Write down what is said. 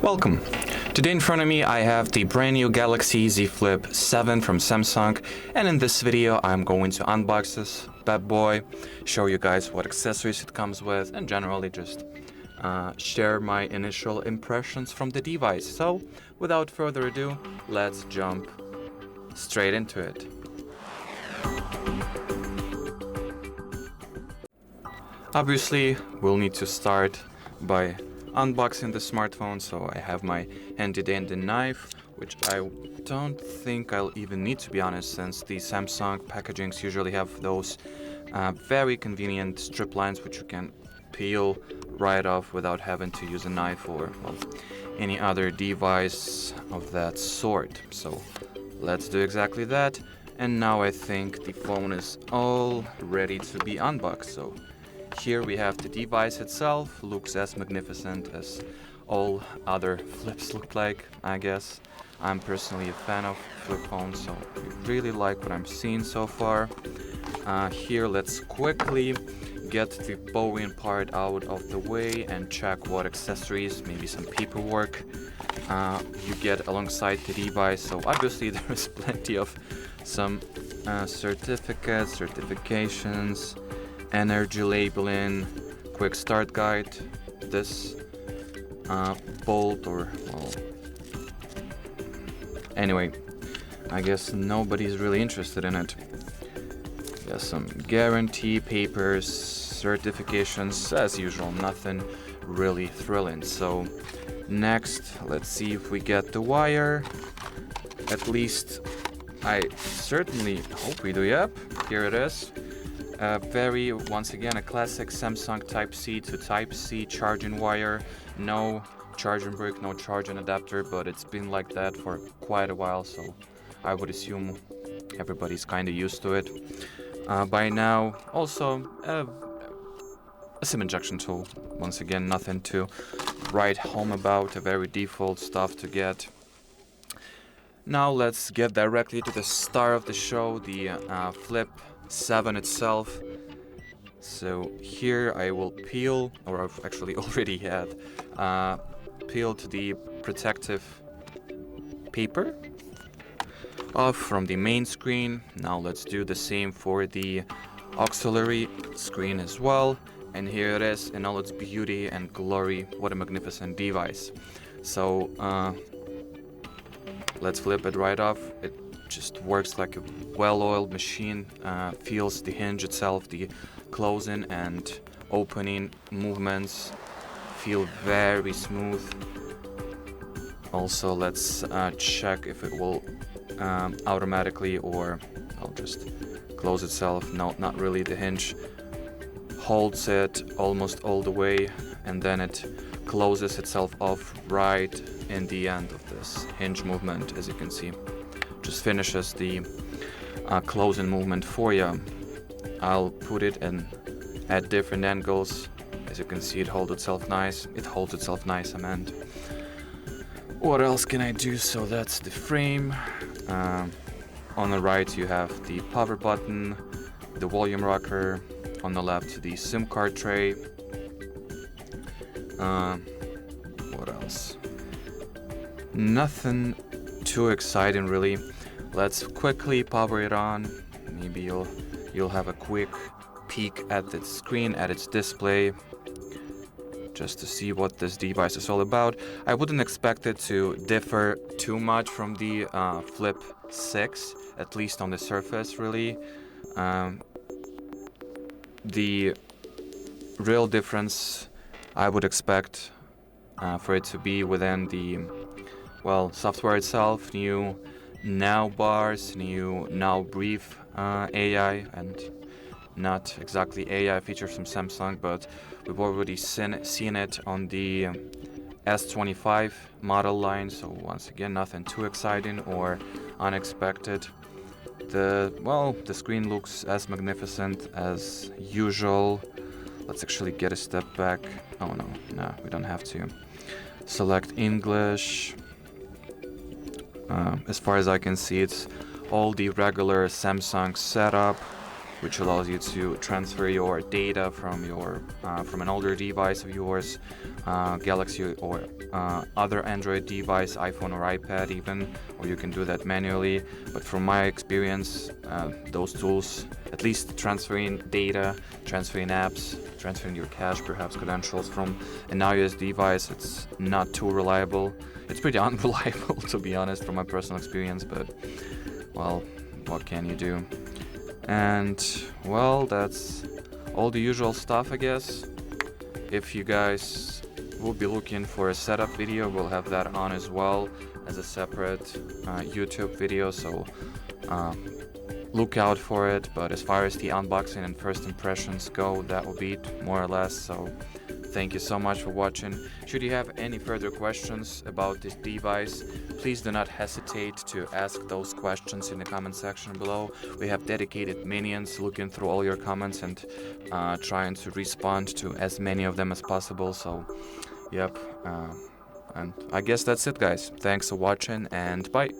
Welcome. Today in front of me I have the brand new Galaxy Z Flip 7 from Samsung, and in this video I'm going to unbox this bad boy, show you guys what accessories it comes with, and generally just share my initial impressions from the device. So without further ado, let's jump straight into it. Obviously, we'll need to start by unboxing the smartphone, so I have my handy-dandy knife, which I don't think I'll even need, to be honest, since the Samsung packagings usually have those very convenient strip lines which you can peel right off without having to use a knife or, well, any other device of that sort. So let's do exactly that. And now I think the phone is all ready to be unboxed. So here we have the device itself. Looks as magnificent as all other flips look like, I guess. I'm personally a fan of flip phones, so I really like what I'm seeing so far. Here, let's quickly get the bowing part out of the way and check what accessories, maybe some paperwork, you get alongside the device. So obviously there is plenty of some certificates, certifications, energy labeling, quick start guide, this bolt, or, well, anyway, I guess nobody's really interested in it. There's some guarantee papers, certifications, as usual, nothing really thrilling. So next, let's see if we get the wire. At least I certainly hope we do. Yep, here it is. Once again, a classic Samsung Type-C to Type-C charging wire. No charging brick, no charging adapter, but it's been like that for quite a while, so I would assume everybody's kind of used to it by now. Also, a SIM injection tool. Once again, nothing to write home about, a very default stuff to get. Now let's get directly to the star of the show, the Flip 7 itself. So here I will peel, or I've actually already had peeled the protective paper off from the main screen. Now let's do the same for the auxiliary screen as well. And here it is in all its beauty and glory. What a magnificent device. So let's flip it right off. It just works like a well-oiled machine. Feels the hinge itself, the closing and opening movements feel very smooth. Also, let's check if it will automatically, or I'll just close itself. No, not really. The hinge holds it almost all the way, and then it closes itself off right in the end of this hinge movement, as you can see. Just finishes the closing movement for you. I'll put it in at different angles. As you can see, it holds itself nice. I meant. What else can I do? So that's the frame. On the right you have the power button, the volume rocker. On the left, the SIM card tray. What else? Nothing too exciting, really. Let's quickly power it on. Maybe you'll have a quick peek at the screen, at its display, just to see what this device is all about. I wouldn't expect it to differ too much from the Flip 6, at least on the surface, really. The real difference I would expect for it to be within the, well, software itself. New now bars, new now brief AI, and not exactly AI features from Samsung, but we've already seen it on the S25 model line. So once again, nothing too exciting or unexpected. The screen looks as magnificent as usual. Let's actually get a step back. Oh no, we don't have to. Select English. As far as I can see, it's all the regular Samsung setup. which allows you to transfer your data from your from an older device of yours, Galaxy or other Android device, iPhone or iPad even, or you can do that manually. But from my experience, those tools, at least transferring data, transferring apps, transferring your cache, perhaps credentials from an iOS device, it's not too reliable. It's pretty unreliable, to be honest, from my personal experience, but well, what can you do? And well, that's all the usual stuff, I guess. If you guys will be looking for a setup video, we'll have that on as well as a separate YouTube video, so look out for it. But as far as the unboxing and first impressions go, that will be it, more or less. So thank you so much for watching. Should you have any further questions about this device, please do not hesitate to ask those questions in the comment section below. We have dedicated minions looking through all your comments and trying to respond to as many of them as possible. So yep, and I guess that's it, guys. Thanks for watching, and bye.